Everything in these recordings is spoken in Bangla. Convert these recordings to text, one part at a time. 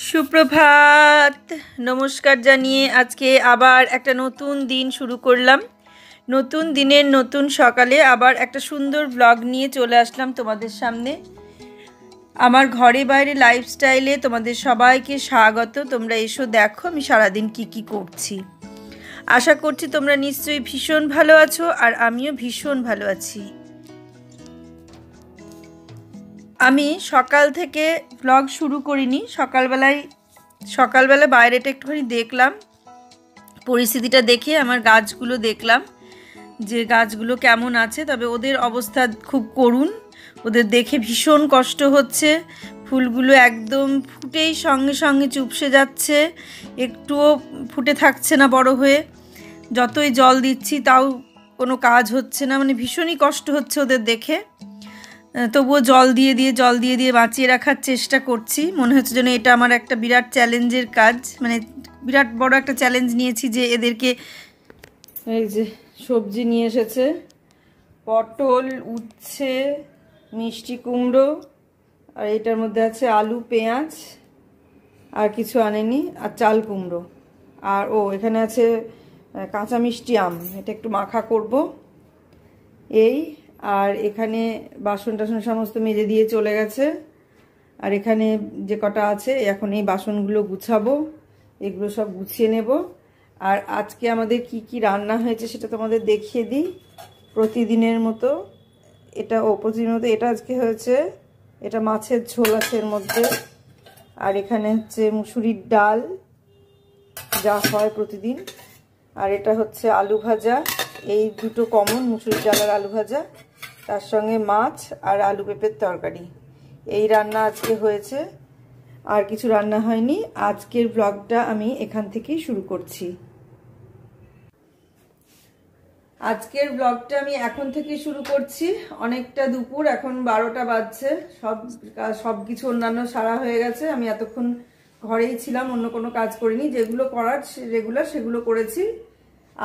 সুপ্রভাত, নমস্কার জানিয়ে আজকে আবার একটা নতুন দিন শুরু করলাম। নতুন দিনের নতুন সকালে আবার একটা সুন্দর ব্লগ নিয়ে চলে আসলাম তোমাদের সামনে। আমার ঘরে বাইরে লাইফস্টাইলে তোমাদের সবাইকে স্বাগত। তোমরা এসো, দেখো আমি সারাদিন কি করছি। আশা করছি তোমরা নিশ্চয়ই ভীষণ ভালো আছো, আর আমিও ভীষণ ভালো আছি। আমি সকাল থেকে ব্লগ শুরু করিনি। সকালবেলা বাইরেটা একটুখানি দেখলাম, পরিস্থিতিটা দেখে আমার গাছগুলো দেখলাম যে গাছগুলো কেমন আছে। তবে ওদের অবস্থা খুব করুণ, ওদের দেখে ভীষণ কষ্ট হচ্ছে। ফুলগুলো একদম ফুটেই সঙ্গে সঙ্গে চুপসে যাচ্ছে, একটুও ফুটে থাকছে না বড় হয়ে। যতই জল দিচ্ছি তাও কোনো কাজ হচ্ছে না, মানে ভীষণই কষ্ট হচ্ছে ওদের দেখে। তবুও জল দিয়ে বাঁচিয়ে রাখার চেষ্টা করছি। মনে হচ্ছে যেন এটা আমার একটা বিরাট চ্যালেঞ্জের কাজ, মানে বিরাট বড় একটা চ্যালেঞ্জ নিয়েছি যে এদেরকে। এই যে সবজি নিয়ে এসেছে, পটল, উচ্ছে, মিষ্টি কুমড়ো, আর এটার মধ্যে আছে আলু, পেঁয়াজ, আর কিছু আনেনি, আর চাল কুমড়ো, আর এখানে আছে কাঁচা মিষ্টি আম, এটা একটু মাখা করব এই। আর এখানে বাসন টাসন সমস্ত মেজে দিয়ে চলে গেছে। আর এখানে যে কটা আছে এখন এই বাসনগুলো গুছাবো, এগুলো সব গুছিয়ে নেব। আর আজকে আমাদের কি রান্না হয়েছে সেটা তোমাদের দেখিয়ে দিই। প্রতিদিনের মতো এটা আজকে হয়েছে, এটা মাছের ঝোল আছে এর মধ্যে। আর এখানে হচ্ছে মুসুরির ডাল, যা হয় প্রতিদিন। আর এটা হচ্ছে আলু ভাজা, এই দুটো কমন, মুসুরির ডাল আর আলু ভাজা, তার সঙ্গে মাছ আর আলু পেঁপের তরকারি। এই রান্না আজকে হয়েছে, আর কিছু রান্না হয়নি। আজকের ব্লগটা আমি এখান থেকেই শুরু করছি। এখন থেকে শুরু করছি। অনেকটা দুপুর, এখন 12টা বাজছে। সব কিছু অন্যান্য সারা হয়ে গেছে। আমি এতক্ষণ ঘরেই ছিলাম, অন্য কোনো কাজ করিনি। যেগুলো করার রেগুলার সেগুলো করেছি,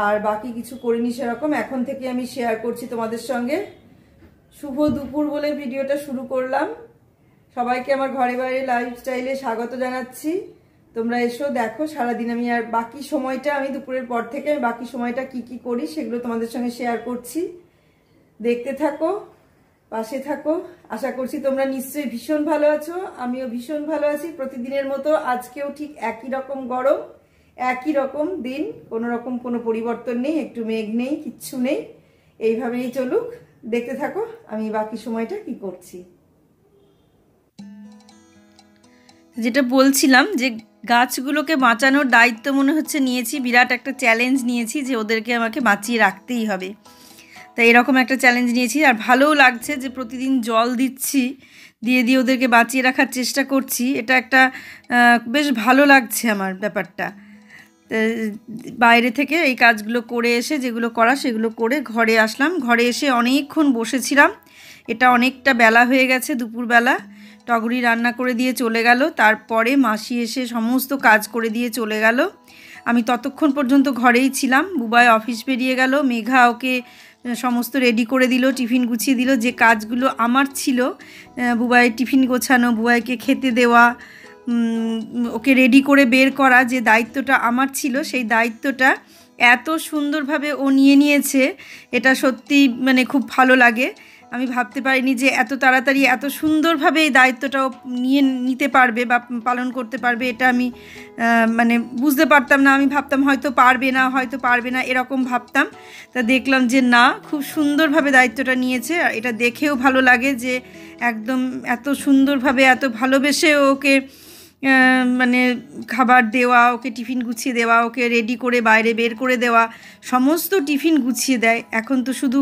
আর বাকি কিছু করিনি সেরকম। এখন থেকে আমি শেয়ার করছি তোমাদের সঙ্গে। শুভ দুপুর বলে ভিডিওটা শুরু করলাম। সবাইকে আমার ঘরে বাইরে লাইফস্টাইলে স্বাগত জানাচ্ছি। তোমরা এসো, দেখো সারাদিন আমি আর বাকি সময়টা, আমি দুপুরের পর থেকে বাকি সময়টা কি করি সেগুলো তোমাদের সঙ্গে শেয়ার করছি। দেখতে থাকো, পাশে থাকো। আশা করছি তোমরা নিশ্চয়ই ভীষণ ভালো আছো, আমিও ভীষণ ভালো আছি। প্রতিদিনের মতো আজকেও ঠিক একই রকম গরম, একই রকম দিন, কোনো পরিবর্তন নেই, একটু মেঘ নেই, কিচ্ছু নেই। এইভাবেই চলুক, দেখতে থাকো আমি বাকি সময়টা কি করছি। যেটা বলছিলাম যে গাছগুলোকে বাঁচানোর দায়িত্ব মনে হচ্ছে নিয়েছি, বিরাট একটা চ্যালেঞ্জ নিয়েছি যে ওদেরকে আমাকে বাঁচিয়ে রাখতেই হবে। তাই এরকম একটা চ্যালেঞ্জ নিয়েছি। আর ভালোও লাগছে যে প্রতিদিন জল দিচ্ছি, দিয়ে ওদেরকে বাঁচিয়ে রাখার চেষ্টা করছি। এটা একটা বেশ ভালো লাগছে আমার ব্যাপারটা। বাইরে থেকে এই কাজগুলো করে এসে, যেগুলো করা সেগুলো করে ঘরে আসলাম। ঘরে এসে অনেকক্ষণ বসেছিলাম, এটা অনেকটা বেলা হয়ে গেছে, দুপুরবেলা। টগরি রান্না করে দিয়ে চলে গেল, তারপরে মাসি এসে সমস্ত কাজ করে দিয়ে চলে গেল। আমি ততক্ষণ পর্যন্ত ঘরেই ছিলাম। বুবাই অফিস বেরিয়ে গেল, মেঘা ওকে সমস্ত রেডি করে দিল, টিফিন গুছিয়ে দিল। যে কাজগুলো আমার ছিল, বুবাইয়ের টিফিন গোছানো, বুবাইকে খেতে দেওয়া, ওকে রেডি করে বের করা, যে দায়িত্বটা আমার ছিল, সেই দায়িত্বটা এত সুন্দরভাবে ও নিয়েছে। এটা সত্যি মানে খুব ভালো লাগে। আমি ভাবতে পারিনি যে এত তাড়াতাড়ি এত সুন্দরভাবে এই দায়িত্বটাও নিতে পারবে বা পালন করতে পারবে। এটা আমি মানে বুঝতে পারতাম না। আমি ভাবতাম হয়তো পারবে না এরকম ভাবতাম। তা দেখলাম যে না, খুব সুন্দরভাবে দায়িত্বটা নিয়েছে। আর এটা দেখেও ভালো লাগে যে একদম এত সুন্দরভাবে, এত ভালোবেসে ওকে মানে খাবার দেওয়া, ওকে টিফিন গুছিয়ে দেওয়া, ওকে রেডি করে বাইরে বের করে দেওয়া, সমস্ত টিফিন গুছিয়ে দেয়। এখন তো শুধু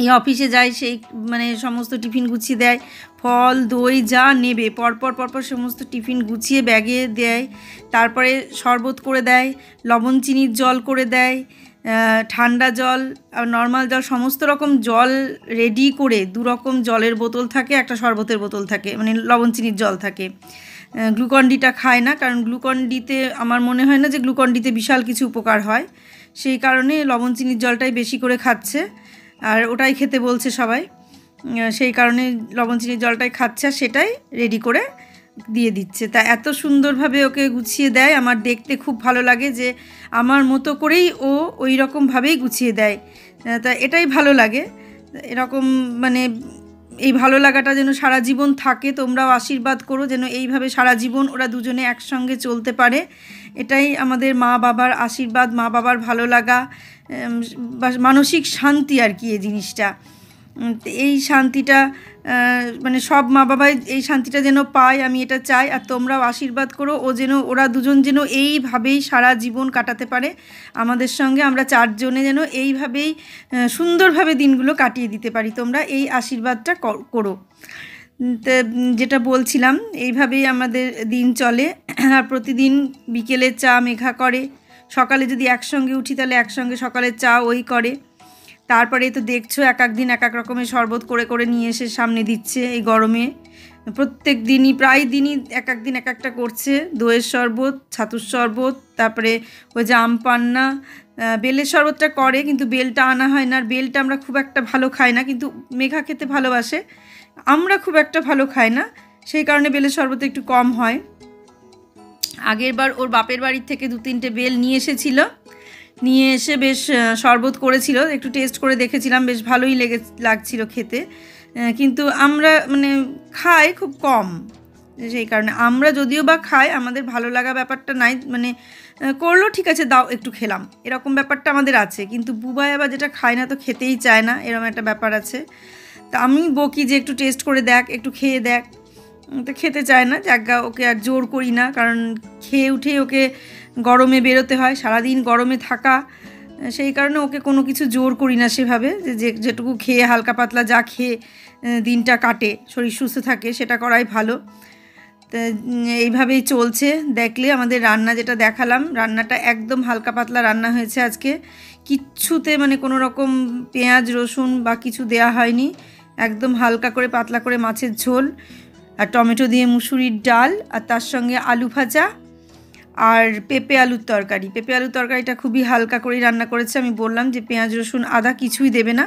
এই অফিসে যায় সেই মানে সমস্ত টিফিন গুছিয়ে দেয়, ফল দই যা নেবে পরপর সমস্ত টিফিন গুছিয়ে ব্যাগে দেয়। তারপরে শরবত করে দেয়, লবণ চিনির জল করে দেয়, ঠান্ডা জল আর নর্মাল জল, সমস্ত রকম জল রেডি করে। 2 রকম জলের বোতল থাকে, একটা শরবতের বোতল থাকে, মানে লবণ চিনির জল থাকে। গ্লুকন-ডিটা খায় না, কারণ গ্লুকন-ডিতে আমার মনে হয় না যে গ্লুকন-ডিতে বিশাল কিছু উপকার হয়। সেই কারণে লবণ চিনির জলটাই বেশি করে খাচ্ছে, আর ওটাই খেতে বলছে সবাই। সেই কারণে লবণ চিনির জলটাই খাচ্ছে, আর সেটাই রেডি করে দিয়ে দিচ্ছে। তা এত সুন্দরভাবে ওকে গুছিয়ে দেয়, আমার দেখতে খুব ভালো লাগে যে আমার মতো করেই ও ওই রকমভাবেই গুছিয়ে দেয়। তা এটাই ভালো লাগে এরকম, মানে এই ভালো লাগাটা যেন সারা জীবন থাকে। তোমরাও আশীর্বাদ করো যেন এইভাবে সারা জীবন ওরা দুজনে একসঙ্গে চলতে পারে। এটাই আমাদের মা বাবার আশীর্বাদ, মা বাবার ভালো লাগা বা মানসিক শান্তি আর কি এই জিনিসটা। এই শান্তিটা মানে সব মা বাবাই এই শান্তিটা যেন পায়, আমি এটা চাই। আর তোমরাও আশীর্বাদ করো ওরা দুজন যেন এইভাবেই সারা জীবন কাটাতে পারে আমাদের সঙ্গে, আমরা চারজনে যেন এইভাবেই সুন্দরভাবে দিনগুলো কাটিয়ে দিতে পারি। তোমরা এই আশীর্বাদটা করো। তো যেটা বলছিলাম, এইভাবেই আমাদের দিন চলে। আর প্রতিদিন বিকেলে চা মেঘা করে, সকালে যদি একসঙ্গে উঠি তাহলে একসঙ্গে সকালের চা ওই করে। তারপরে তো দেখছো এক এক দিন এক এক রকমের শরবত করে করে নিয়ে এসে সামনে দিচ্ছে এই গরমে। প্রত্যেক দিনই প্রায় দিনই এক এক দিন এক একটা করছে, দইয়ের শরবত, ছাতুর শরবত, তারপরে ওই যে আম পান্না, বেলের শরবতটা করে কিন্তু বেলটা আনা হয় না। আর বেলটা আমরা খুব একটা ভালো খাই না, কিন্তু মেঘা খেতে ভালোবাসে, আমরা খুব একটা ভালো খাই না, সেই কারণে বেলের শরবত একটু কম হয়। আগের বার ওর বাপের বাড়ির থেকে 2-3টে বেল নিয়ে নিয়ে এসে বেশ শরবত করেছিল, একটু টেস্ট করে দেখেছিলাম, বেশ ভালোই লাগছিল খেতে। কিন্তু আমরা মানে খাই খুব কম, সেই কারণে আমরা যদিও বা খাই, আমাদের ভালো লাগা ব্যাপারটা নাই, মানে করলো ঠিক আছে দাও একটু খেলাম এরকম ব্যাপারটা আমাদের আছে। কিন্তু বুবাই আবার যেটা খায় না তো খেতেই চায় না, এরকম একটা ব্যাপার আছে। তা আমি বকি যে একটু টেস্ট করে দেখ, একটু খেয়ে দেখ, তো খেতে চায় না। জায়গা ওকে আর জোর করি না, কারণ খেয়ে উঠেই ওকে গরমে বেরোতে হয়, সারাদিন গরমে থাকা, সেই কারণে ওকে কোনো কিছু জোর করি না সেভাবে। যেটুকু খেয়ে হালকা পাতলা যা খেয়ে দিনটা কাটে, শরীর সুস্থ থাকে, সেটা করাই ভালো। তো এইভাবেই চলছে। দেখলে আমাদের রান্না যেটা দেখালাম, রান্নাটা একদম হালকা পাতলা রান্না হয়েছে আজকে, কিচ্ছুতে মানে কোনো রকম পেঁয়াজ রসুন বা কিছু দেয়া হয়নি, একদম হালকা করে পাতলা করে মাছের ঝোল আর টমেটো দিয়ে মুসুরির ডাল, আর তার সঙ্গে আলু ভাজা আর পেঁপে আলুর তরকারি। পেঁপে আলুর তরকারিটা খুবই হালকা করেই রান্না করেছে। আমি বললাম যে পেঁয়াজ রসুন আদা কিছুই দেবে না,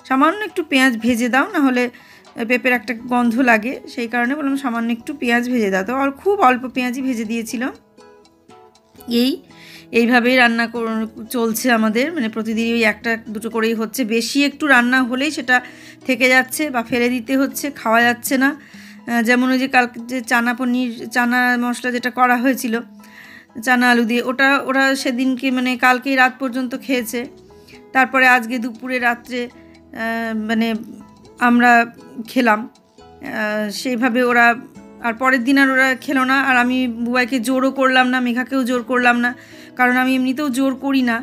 সামান্য একটু পেঁয়াজ ভেজে দাও, না হলে পেঁপের একটা গন্ধ লাগে, সেই কারণে বললাম সামান্য একটু পেঁয়াজ ভেজে দাও। তো খুব অল্প পেঁয়াজই ভেজে দিয়েছিল। এইভাবেই রান্না চলছে আমাদের, মানে প্রতিদিন ওই একটা দুটো করেই হচ্ছে। বেশি একটু রান্না হলেই সেটা থেকে যাচ্ছে বা ফেলে দিতে হচ্ছে, খাওয়া যাচ্ছে না। যেমন ওই যে কালকে যে চানা মশলা যেটা করা হয়েছিল চানা আলু দিয়ে, ওরা সেদিনকে মানে কালকেই রাত পর্যন্ত খেয়েছে। তারপরে আজকে দুপুরে রাত্রে মানে আমরা খেলাম, সেইভাবে ওরা আর পরের দিন আর ওরা খেলো না। আর আমি বুবাইকে জোরও করলাম না, মেঘাকেও জোর করলাম না, কারণ আমি এমনিতেও জোর করি না,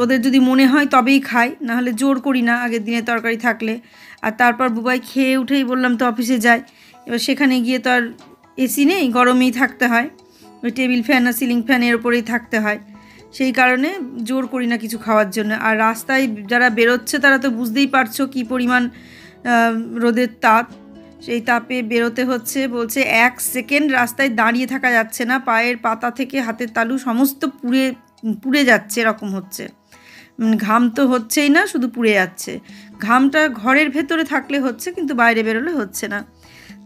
ওদের যদি মনে হয় তবেই খাই, নাহলে জোর করি না আগের দিনের তরকারি থাকলে। আর তারপর বুবাই খেয়ে উঠেই বললাম তো অফিসে যাই, এবার সেখানে গিয়ে তো আর এসি নেই, গরমেই থাকতে হয়, ওই টেবিল ফ্যান আর সিলিং ফ্যানের ওপরেই থাকতে হয়, সেই কারণে জোর করি না কিছু খাওয়ার জন্য। আর রাস্তায় যারা বেরোচ্ছে তারা তো বুঝতেই পারছো কী পরিমাণ রোদের তাপ, সেই তাপে বেরোতে হচ্ছে। বলছে 1 সেকেন্ড রাস্তায় দাঁড়িয়ে থাকা যাচ্ছে না, পায়ের পাতা থেকে হাতের তালু সমস্ত পুড়ে যাচ্ছে, এরকম হচ্ছে। ঘাম তো হচ্ছেই না, শুধু পুড়ে যাচ্ছে। ঘামটা ঘরের ভেতরে থাকলে হচ্ছে, কিন্তু বাইরে বেরোলে হচ্ছে না।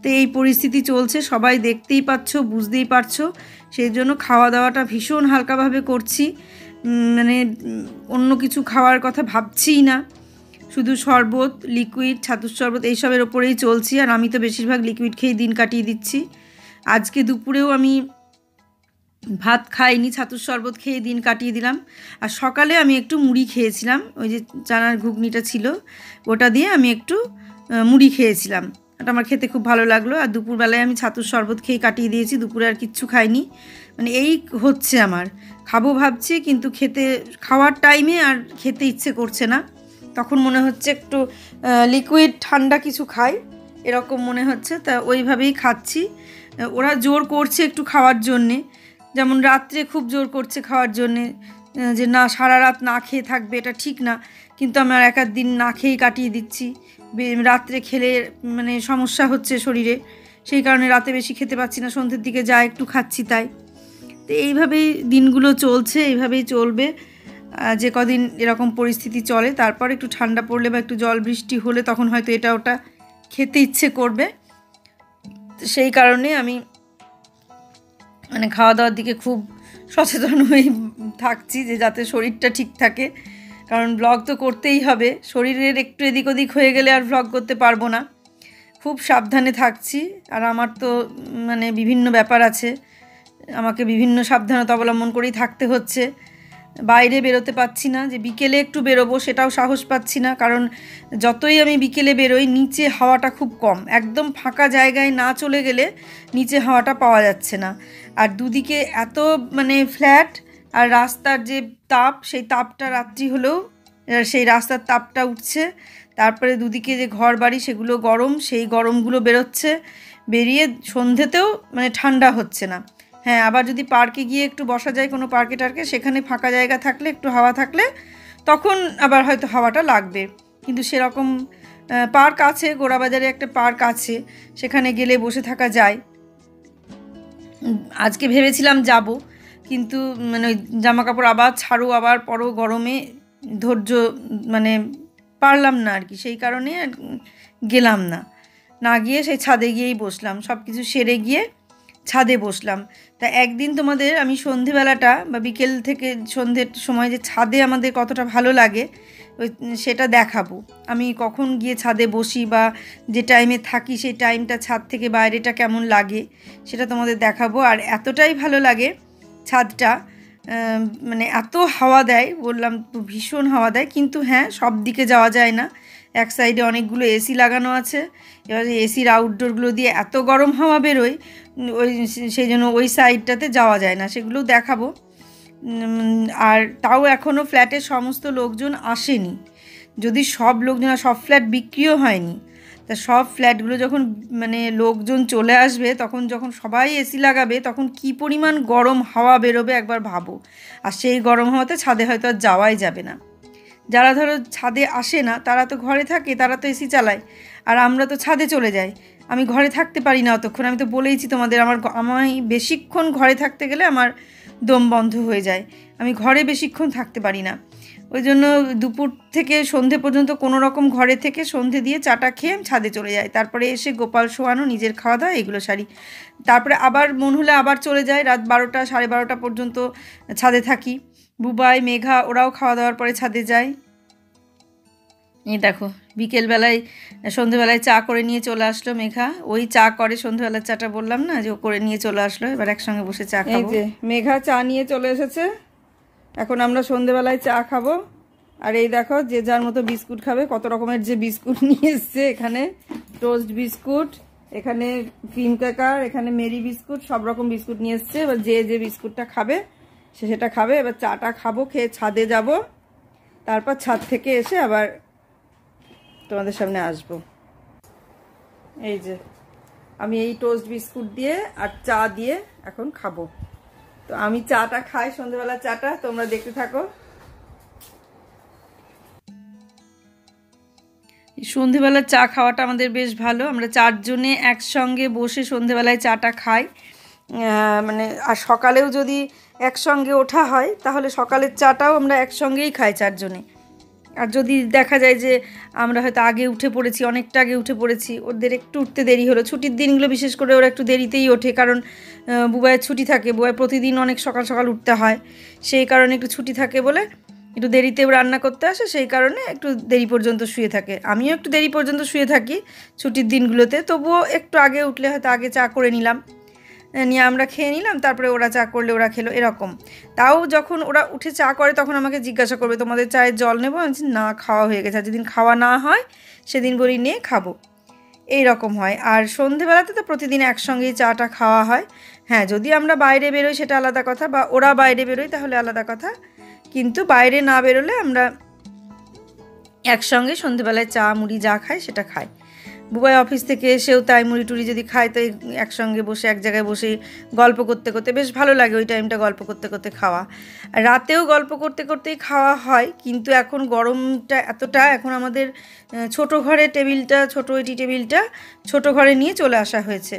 তো এই পরিস্থিতি চলছে, সবাই দেখতেই পাচ্ছ, বুঝতেই পারছো। সেই জন্য খাওয়া দাওয়াটা ভীষণ হালকাভাবে করছি, মানে অন্য কিছু খাওয়ার কথা ভাবছিই না, শুধু শরবত, লিকুইড, ছাতুর শরবত এইসবের ওপরেই চলছি। আর আমি তো বেশিরভাগ লিকুইড খেয়েই দিন কাটিয়ে দিচ্ছি। আজকে দুপুরেও আমি ভাত খাইনি, ছাতুর শরবত খেয়ে দিন কাটিয়ে দিলাম। আর সকালে আমি একটু মুড়ি খেয়েছিলাম, ওই যে চানার ঘুগনিটা ছিল ওটা দিয়ে আমি একটু মুড়ি খেয়েছিলাম, এটা আমার খেতে খুব ভালো লাগলো। আর দুপুরবেলায় আমি ছাতুর শরবত খেয়ে কাটিয়ে দিয়েছি, দুপুরে আর কিচ্ছু খাইনি। মানে এই হচ্ছে আমার, খাবো ভাবছি কিন্তু খাওয়ার টাইমে আর খেতে ইচ্ছে করছে না, তখন মনে হচ্ছে একটু লিকুইড ঠান্ডা কিছু খাই, এরকম মনে হচ্ছে। তা ওইভাবেই খাচ্ছি। ওরা জোর করছে একটু খাওয়ার জন্যে, যেমন রাত্রে খুব জোর করছে খাওয়ার জন্যে, যে না সারা রাত না খেয়ে থাকবে, এটা ঠিক না, কিন্তু আমার এক দিন না খেয়েই কাটিয়ে দিচ্ছি। রাত্রে খেলে মানে সমস্যা হচ্ছে শরীরে, সেই কারণে রাতে বেশি খেতে পাচ্ছি না, সন্ধ্যের দিকে যা একটু খাচ্ছি তাই। তো এইভাবেই দিনগুলো চলছে, এইভাবেই চলবে যে কদিন এরকম পরিস্থিতি চলে। তারপর একটু ঠান্ডা পড়লে বা একটু জল বৃষ্টি হলে তখন হয়তো এটা ওটা খেতে ইচ্ছে করবে। সেই কারণে আমি মানে খাওয়া দাওয়ার দিকে খুব সচেতন হয়ে থাকছি যে যাতে শরীরটা ঠিক থাকে, কারণ ব্লগ তো করতেই হবে। শরীরের একটু এদিক ওদিক হয়ে গেলে আর ব্লগ করতে পারবো না। খুব সাবধানে থাকছি। আর আমার তো মানে বিভিন্ন ব্যাপার আছে, আমাকে বিভিন্ন সাবধানতা অবলম্বন করেই থাকতে হচ্ছে। বাইরে বেরোতে পাচ্ছি না, যে বিকেলে একটু বেরোবো সেটাও সাহস পাচ্ছি না, কারণ যতই আমি বিকেলে বেরোই নিচে হাওয়াটা খুব কম। একদম ফাঁকা জায়গায় না চলে গেলে নিচে হাওয়াটা পাওয়া যাচ্ছে না। আর দুদিকে এত মানে ফ্ল্যাট, আর রাস্তার যে তাপ, সেই তাপটা রাত্রি হলেও সেই রাস্তার তাপটা উঠছে। তারপরে দুদিকে যে ঘর বাড়ি সেগুলো গরম, সেই গরমগুলো বেরোচ্ছে, বেরিয়ে সন্ধ্যেতেও মানে ঠান্ডা হচ্ছে না। হ্যাঁ, আবার যদি পার্কে গিয়ে একটু বসা যায় কোনো পার্কে টার্কে, সেখানে ফাঁকা জায়গা থাকলে একটু হাওয়া থাকলে তখন আবার হয়তো হাওয়াটা লাগবে। কিন্তু সেরকম পার্ক আছে, গোড়াবাজারে একটা পার্ক আছে, সেখানে গেলে বসে থাকা যায়। আজকে ভেবেছিলাম যাব, কিন্তু মানে ওই জামা কাপড় আবার ছাড়ো আবার পরো, গরমে ধৈর্য মানে পারলাম না আর কি, সেই কারণে গেলাম না। না গিয়ে সেই ছাদে গিয়েই বসলাম, সব কিছু সেরে গিয়ে ছাদে বসলাম। তা একদিন তোমাদের আমি সন্ধেবেলাটা বা বিকেল থেকে সন্ধ্যের সময় যে ছাদে আমাদের কতটা ভালো লাগে ওই সেটা দেখাবো। আমি কখন গিয়ে ছাদে বসি বা যে টাইমে থাকি সেই টাইমটা ছাদ থেকে বাইরেটা কেমন লাগে সেটা তোমাদের দেখাবো। আর এতটাই ভালো লাগে ছাদটা, মানে এত হাওয়া দেয়, বললাম তো ভীষণ হাওয়া দেয়। কিন্তু হ্যাঁ, সব দিকে যাওয়া যায় না, এক সাইডে অনেকগুলো এসি লাগানো আছে। এবার এসির আউটডোরগুলো দিয়ে এত গরম হাওয়া বেরোয়, ওই সেই জন্য ওই সাইডটাতে যাওয়া যায় না, সেগুলোও দেখাবো। আর তাও এখনও ফ্ল্যাটের সমস্ত লোকজন আসেনি। যদি সব লোকজন, সব ফ্ল্যাট বিক্রিও হয়নি, তা সব ফ্ল্যাটগুলো যখন মানে লোকজন চলে আসবে, তখন যখন সবাই এসি লাগাবে, তখন কি পরিমাণ গরম হাওয়া বেরোবে একবার ভাবো। আর সেই গরম হাওয়াতে ছাদে হয়তো আর যাওয়াই যাবে না। যারা ধরো ছাদে আসে না তারা তো ঘরে থাকে, তারা তো এসি চালায়, আর আমরা তো ছাদে চলে যাই। আমি ঘরে থাকতে পারি না অতক্ষণ, আমি তো বলেইছি তোমাদের, আমি বেশিক্ষণ ঘরে থাকতে গেলে আমার দম বন্ধ হয়ে যায়, আমি ঘরে বেশিক্ষণ থাকতে পারি না। ওই জন্য দুপুর থেকে সন্ধে পর্যন্ত কোনো রকম ঘরে থেকে সন্ধে দিয়ে চাটা খেয়ে আমি ছাদে চলে যাই। তারপরে এসে গোপাল শোয়ানো, নিজের খাওয়া দাওয়া এগুলো সারি। তারপরে আবার মন হলে আবার চলে যায়, রাত 12টা 12:30 পর্যন্ত ছাদে থাকি। বুবাই, মেঘা ওরাও খাওয়া দাওয়ার পরে ছাদে যায়। এই দেখো বিকেলবেলায় সন্ধেবেলায় চা করে নিয়ে চলে আসলো মেঘা। ওই চা করে সন্ধেবেলার চাটা, বললাম না যে ও করে নিয়ে চলে আসলো। এবার একসঙ্গে বসে চা খাবো। এই যে মেঘা চা নিয়ে চলে এসেছে, এখন আমরা সন্ধেবেলায় চা খাবো। আর এই দেখো যে যার মতো বিস্কুট খাবে, কত রকমের যে বিস্কুট নিয়ে এসছে। এখানে টোস্ট বিস্কুট, এখানে ক্রিম ক্র্যাকার, এখানে মেরি বিস্কুট, সব রকম বিস্কুট নিয়ে এসছে। এবার যে যে বিস্কুটটা খাবে সে সেটা খাবে। এবার চাটা খাবো, খেয়ে ছাদে যাব, তারপর ছাদ থেকে এসে আবার তোমাদের সামনে আসবো। এই যে আমি এই টোস্ট বিস্কুট দিয়ে আর চা দিয়ে এখন খাবো। তো আমি চাটা খাই, সন্ধ্যেবেলা চাটা, তোমরা দেখতে থাকো। সন্ধেবেলার চা খাওয়াটা আমাদের বেশ ভালো, আমরা 4 জনে একসঙ্গে বসে সন্ধেবেলায় চাটা খাই। মানে আর সকালেও যদি একসঙ্গে ওঠা হয় তাহলে সকালের চাটাও আমরা একসঙ্গেই খাই 4 জনে। আর যদি দেখা যায় যে আমরা হয়তো আগে উঠে পড়েছি, অনেকটা আগে উঠে পড়েছি, ওদের একটু উঠতে দেরি হলো, ছুটির দিনগুলো বিশেষ করে ওরা একটু দেরিতেই ওঠে, কারণ বুবাইয়ের ছুটি থাকে, বুবাই প্রতিদিন অনেক সকাল সকাল উঠতে হয়, সেই কারণে একটু ছুটি থাকে বলে একটু দেরিতেও রান্না করতে আসে, সেই কারণে একটু দেরি পর্যন্ত শুয়ে থাকে। আমিও একটু দেরি পর্যন্ত শুয়ে থাকি ছুটির দিনগুলোতে, তবুও একটু আগে উঠলে হয়তো আগে চা করে নিলাম, নিয়ে আমরা খেয়ে নিলাম, তারপরে ওরা চা করলে ওরা খেলো, এরকম। তাও যখন ওরা উঠে চা করে তখন আমাকে জিজ্ঞাসা করবে তোমাদের চায়ের জল নেবো, আমি না খাওয়া হয়ে গেছে, আর যেদিন খাওয়া না হয় সেদিন বলি নিয়ে খাবো, এই রকম হয়। আর সন্ধেবেলাতে তো প্রতিদিন একসঙ্গেই চাটা খাওয়া হয়। হ্যাঁ, যদি আমরা বাইরে বেরোই সেটা আলাদা কথা, বা ওরা বাইরে বেরোয় তাহলে আলাদা কথা, কিন্তু বাইরে না বেরোলে আমরা একসঙ্গে সন্ধেবেলায় চা মুড়ি যা খাই সেটা খাই। বুবাই অফিস থেকে এসেও তাই মুড়ি টুড়ি যদি খায় তো একসঙ্গে বসে এক জায়গায় বসে গল্প করতে করতে বেশ ভালো লাগে, ওই টাইমটা গল্প করতে করতে খাওয়া। রাতেও গল্প করতে করতেই খাওয়া হয়, কিন্তু এখন গরমটা এতটা, এখন আমাদের ছোট ঘরে টেবিলটা, ছোট ওই টি টেবিলটা ছোট ঘরে নিয়ে চলে আসা হয়েছে,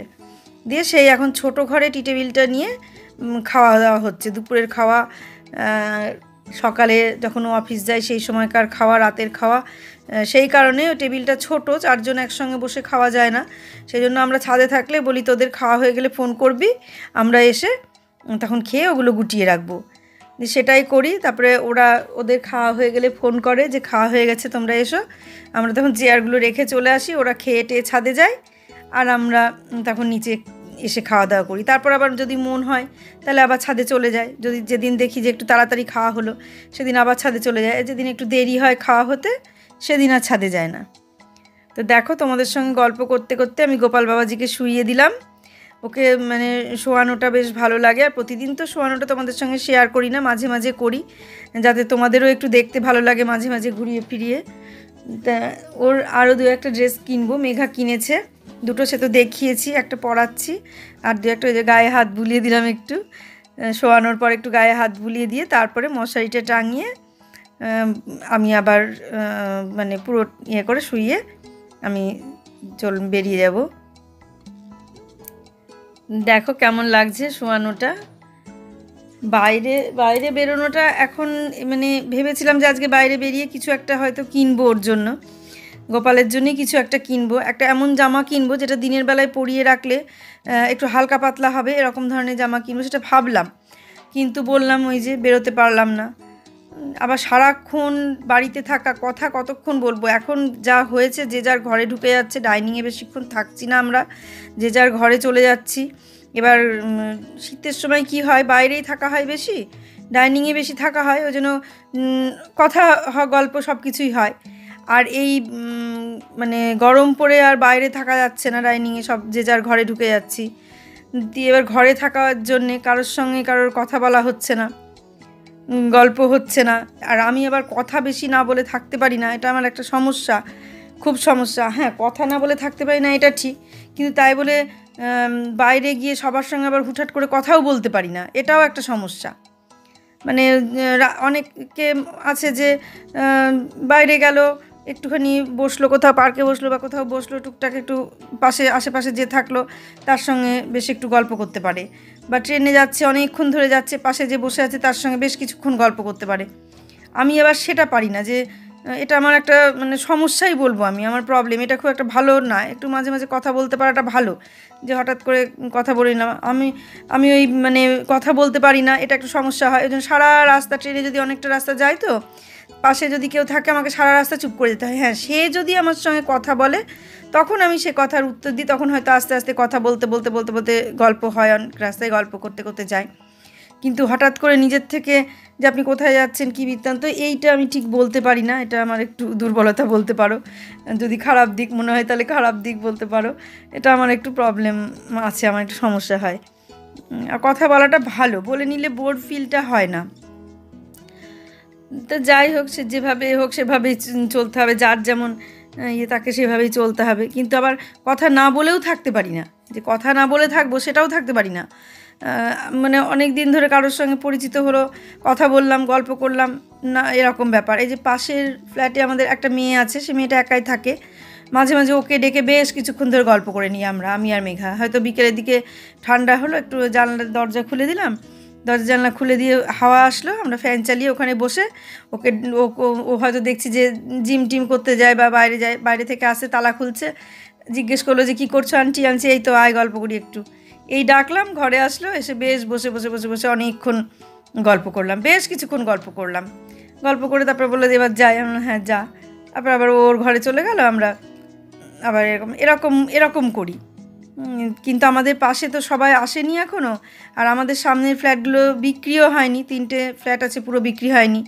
দিয়ে সেই এখন ছোট ঘরে টি টেবিলটা নিয়ে খাওয়া দাওয়া হচ্ছে, দুপুরের খাওয়া, সকালে যখন ও অফিস যায় সেই সময়কার খাওয়া, রাতের খাওয়া, সেই কারণে টেবিলটা ছোট, 4 জন একসঙ্গে বসে খাওয়া যায় না। সেই জন্য আমরা ছাদে থাকলে বলি তোদের খাওয়া হয়ে গেলে ফোন করবি, আমরা এসে তখন খেয়ে ওগুলো গুটিয়ে রাখবো, সেটাই করি। তারপরে ওদের খাওয়া হয়ে গেলে ফোন করে যে খাওয়া হয়ে গেছে তোমরা এসো, আমরা তখন চেয়ারগুলো রেখে চলে আসি, ওরা খেয়ে টেয়ে ছাদে যায় আর আমরা তখন নিচে এসে খাওয়া দাওয়া করি। তারপর আবার যদি মন হয় তাহলে আবার ছাদে চলে যায়, যদি যেদিন দেখি যে একটু তাড়াতাড়ি খাওয়া হলো সেদিন আবার ছাদে চলে যায়, যেদিন একটু দেরি হয় খাওয়া হতে সেদিন আর ছাদে যায় না। তো দেখো তোমাদের সঙ্গে গল্প করতে করতে আমি গোপাল বাবাজিকে শুইয়ে দিলাম। ওকে মানে শোয়ানোটা বেশ ভালো লাগে, আর প্রতিদিন তো শোয়ানোটা তোমাদের সঙ্গে শেয়ার করি না, মাঝে মাঝে করি যাতে তোমাদেরও একটু দেখতে ভালো লাগে মাঝে মাঝে ঘুরিয়ে ফিরিয়ে। তা ওর আরও 2-1টা ড্রেস কিনবো, মেঘা কিনেছে দুটো, সে তো দেখিয়েছি, একটা পরাচ্ছি আর 2-1টা ওই যে গায়ে হাত বুলিয়ে দিলাম একটু, শোয়ানোর পর একটু গায়ে হাত বুলিয়ে দিয়ে তারপরে মশারিটা টাঙিয়ে আমি আবার মানে পুরো ইয়ে করে শুইয়ে আমি বেরিয়ে যাব। দেখো কেমন লাগছে শোয়ানোটা। বাইরে বেরোনোটা এখন মানে ভেবেছিলাম যে আজকে বাইরে বেরিয়ে কিছু একটা হয়তো কিনবো, ওর জন্য গোপালের জন্যই কিছু একটা কিনবো, একটা এমন জামা কিনবো যেটা দিনের বেলায় পরিয়ে রাখলে একটু হালকা পাতলা হবে, এরকম ধরনের জামা কিনবো সেটা ভাবলাম, কিন্তু বললাম ওই যে বেরোতে পারলাম না। আবার সারাক্ষণ বাড়িতে থাকা, কথা কতক্ষণ বলবো, এখন যা হয়েছে যে যার ঘরে ঢুকে যাচ্ছে, ডাইনিংয়ে বেশিক্ষণ থাকছি না, আমরা যে যার ঘরে চলে যাচ্ছি। এবার শীতের সময় কি হয়, বাইরেই থাকা হয় বেশি, ডাইনিংয়ে বেশি থাকা হয়, ওই জন্য কথা গল্প সব কিছুই হয়। আর এই মানে গরম পড়ে আর বাইরে থাকা যাচ্ছে না, ডাইনিংয়ে সব যে যার ঘরে ঢুকে যাচ্ছি, দিয়ে এবার ঘরে থাকার জন্যে কারোর সঙ্গে কারোর কথা বলা হচ্ছে না, গল্প হচ্ছে না। আর আমি আবার কথা বেশি না বলে থাকতে পারি না, এটা আমার একটা সমস্যা, খুব সমস্যা। হ্যাঁ, কথা না বলে থাকতে পারি না এটা ঠিক, কিন্তু তাই বলে বাইরে গিয়ে সবার সঙ্গে আবার হুটহাট করে কথাও বলতে পারি না, এটাও একটা সমস্যা। মানে অনেকে আছে যে বাইরে গেল, একটুখানি বসলো, কোথাও পার্কে বসলো বা কোথাও বসলো, টুকটাক একটু আশেপাশে যে থাকলো তার সঙ্গে বেশ একটু গল্প করতে পারে, বা ট্রেনে যাচ্ছে অনেকক্ষণ ধরে যাচ্ছে, পাশে যে বসে আছে তার সঙ্গে বেশ কিছুক্ষণ গল্প করতে পারে। আমি আবার সেটা পারি না, যে এটা আমার একটা মানে সমস্যাই বলবো আমি, আমার প্রবলেম, এটা খুব একটা ভালো না। একটু মাঝে মাঝে কথা বলতে পারাটা ভালো, যে হঠাৎ করে কথা বলি না আমি ওই মানে কথা বলতে পারি না, এটা একটু সমস্যা হয়। ওই জন্য সারা রাস্তা, ট্রেনে যদি অনেকটা রাস্তা যায় তো পাশে যদি কেউ থাকে আমাকে সারা রাস্তা চুপ করে যেতে হয়। হ্যাঁ, সে যদি আমার সঙ্গে কথা বলে তখন আমি সে কথার উত্তর দিই, তখন হয়তো আস্তে আস্তে কথা বলতে বলতে বলতে বলতে গল্প হয়, অনেক রাস্তায় গল্প করতে করতে যাই। কিন্তু হঠাৎ করে নিজের থেকে যে আপনি কোথায় যাচ্ছেন, কী বৃত্তান্ত, এইটা আমি ঠিক বলতে পারি না, এটা আমার একটু দুর্বলতা বলতে পারো, যদি খারাপ দিক মনে হয় তাহলে খারাপ দিক বলতে পারো, এটা আমার একটু প্রবলেম আছে, আমার একটু সমস্যা হয়। আর কথা বলাটা ভালো, বলে নিলে বোর ফিলটা হয় না। তো যাই হোক, সে যেভাবে হোক সেভাবেই চলতে হবে, যার যেমন ইয়ে তাকে সেভাবেই চলতে হবে। কিন্তু আবার কথা না বলেও থাকতে পারি না, যে কথা না বলে থাকবো সেটাও থাকতে পারি না। মানে অনেক দিন ধরে কারোর সঙ্গে পরিচিত হলো, কথা বললাম, গল্প করলাম না, এরকম ব্যাপার। এই যে পাশের ফ্ল্যাটে আমাদের একটা মেয়ে আছে, সে মেয়েটা একাই থাকে, মাঝে মাঝে ওকে ডেকে বেশ কিছুক্ষণ ধরে গল্প করে নিই আমি আর মেঘা। হয়তো বিকেলের দিকে ঠান্ডা হলো, একটু জানলার দরজা খুলে দিলাম, দরজা জানলা খুলে দিয়ে হাওয়া আসলো, আমরা ফ্যান চালিয়ে ওখানে বসে ওকে ও হয়তো দেখছি যে জিম টিম করতে যায় বা বাইরে যায়, বাইরে থেকে আসে, তালা খুলছে, জিজ্ঞেস করলো যে কী করছো আন্টি, আনছি এই তো আয় গল্প করি একটু। এই ডাকলাম, ঘরে আসলো, এসে বেশ বসে বসে বসে বসে অনেকক্ষণ গল্প করলাম, বেশ কিছুক্ষণ গল্প করলাম। গল্প করে তারপরে বললো যে এবার যাই, আমরা হ্যাঁ যা। তারপর আবার ওর ঘরে চলে গেল, আমরা আবার এরকম করি। কিন্তু আমাদের পাশে তো সবাই আসেনি এখনও, আর আমাদের সামনের ফ্ল্যাটগুলো বিক্রিও হয়নি, 3টে ফ্ল্যাট আছে পুরো বিক্রি হয়নি,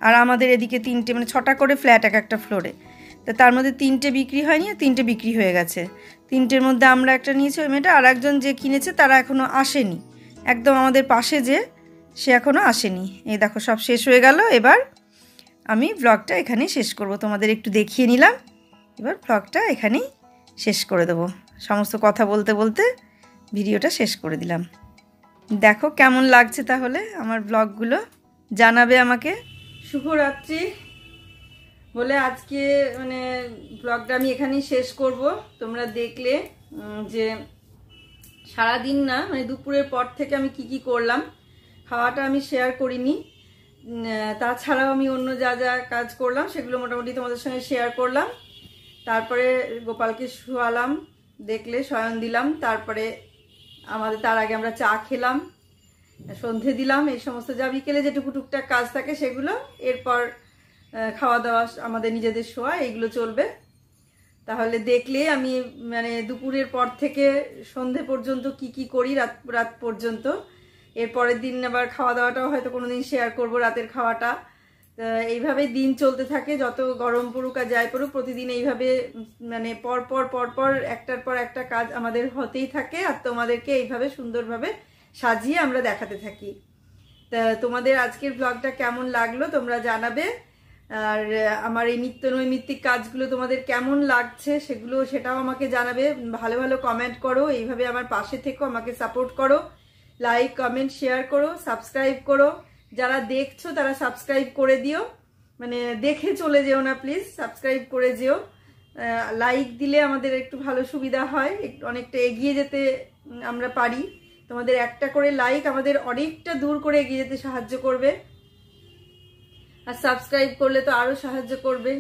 আর আমাদের এদিকে 3টে, মানে 6টা করে ফ্ল্যাট একটা ফ্লোরে, তো তার মধ্যে 3টে বিক্রি হয়নি আর 3টে বিক্রি হয়ে গেছে। 3টের মধ্যে আমরা একটা নিয়েছি, ওই মেয়েটা, আর একজন যে কিনেছে তারা এখনও আসেনি, একদম আমাদের পাশে যে, সে এখনও আসেনি। এই দেখো সব শেষ হয়ে গেল। এবার আমি ব্লগটা এখানেই শেষ করব, তোমাদের একটু দেখিয়ে নিলাম, এবার ব্লগটা এখানেই শেষ করে দেবো। সমস্ত কথা বলতে বলতে ভিডিওটা শেষ করে দিলাম। দেখো কেমন লাগছে তাহলে আমার ব্লগগুলো, জানাবে আমাকে। শুভরাত্রি বলে আজকে মানে ব্লগটা আমি এখানেই শেষ করব। তোমরা দেখলে যে সারাদিন না, মানে দুপুরের পর থেকে আমি কি করলাম, খাওয়াটা আমি শেয়ার করিনি, তাছাড়াও আমি অন্য যা যা কাজ করলাম সেগুলো মোটামুটি তোমাদের সঙ্গে শেয়ার করলাম। তারপরে গোপালকে শোয়ালাম, দেখলে শয়ন দিলাম, তারপরে তার আগে আমরা চা খেলাম, সন্ধে দিলাম, এই সমস্ত যা বিকেলে যেটুকু টুকটাক কাজ থাকে সেগুলো, এরপর খাওয়া দাওয়া আমাদের নিজেদের শোয়া এইগুলো চলবে। তাহলে দেখলে আমি মানে দুপুরের পর থেকে সন্ধে পর্যন্ত কি করি রাত পর্যন্ত। এর পরের দিন আবার খাওয়া দাওয়াটাও হয়তো কোনোদিন শেয়ার করব, রাতের খাওয়াটা। এইভাবে দিন চলতে থাকে, যত গরম পড়ুক আর যাই পড়ুক প্রতিদিন এইভাবে মানে পর একটার পর একটা কাজ আমাদের হতেই থাকে, আর তোমাদেরকে এইভাবে সুন্দরভাবে সাজিয়ে আমরা দেখাতে থাকি। তা তোমাদের আজকের ব্লগটা কেমন লাগলো তোমরা জানাবে, আর আমার এই নিত্য নৈমিত্তিক কাজগুলো তোমাদের কেমন লাগছে সেটাও আমাকে জানাবে। ভালো ভালো কমেন্ট করো, এইভাবে আমার পাশে থেকো, আমাকে সাপোর্ট করো, লাইক কমেন্ট শেয়ার করো, সাবস্ক্রাইব করো। যারা দেখছো তারা সাবস্ক্রাইব করে দিও, মানে দেখে চলে যেও না প্লিজ, সাবস্ক্রাইব করে যেও। লাইক দিলে আমাদের একটু ভালো সুবিধা হয়, একটু অনেকটা এগিয়ে যেতে আমরা পারি। তোমাদের একটা করে লাইক আমাদের অনেকটা দূর করে এগিয়ে যেতে সাহায্য করবে, আর সাবস্ক্রাইব করলে তো আরো সাহায্য করবে।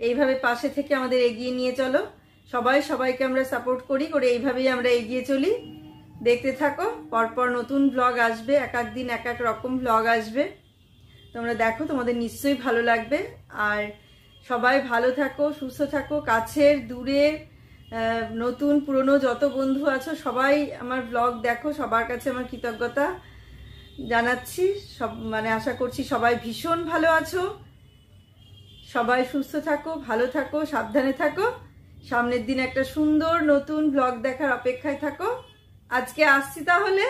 এইভাবে পাশে থেকে আমাদের এগিয়ে নিয়ে চলো, সবাইকে আমরা সাপোর্ট করি, করে এইভাবেই আমরা এগিয়ে চলি। দেখতে থাকো, পরপর নতুন ব্লগ আসবে, এক এক দিন এক এক রকম ব্লগ আসবে, তোমরা দেখো, তোমাদের নিশ্চয়ই ভালো লাগবে। আর সবাই ভালো থাকো, সুস্থ থাকো, কাছের দূরের নতুন পুরনো যত বন্ধু আছো সবাই আমার ব্লগ দেখো, সবার কাছে আমার কৃতজ্ঞতা জানাচ্ছি। মানে আশা করছি সবাই ভীষণ ভালো আছো, সবাই সুস্থ থাকো, ভালো থাকো, সাবধানে থাকো। সামনের দিন একটা সুন্দর নতুন ব্লগ দেখার অপেক্ষায় থাকো। আজকে আসছি তাহলে।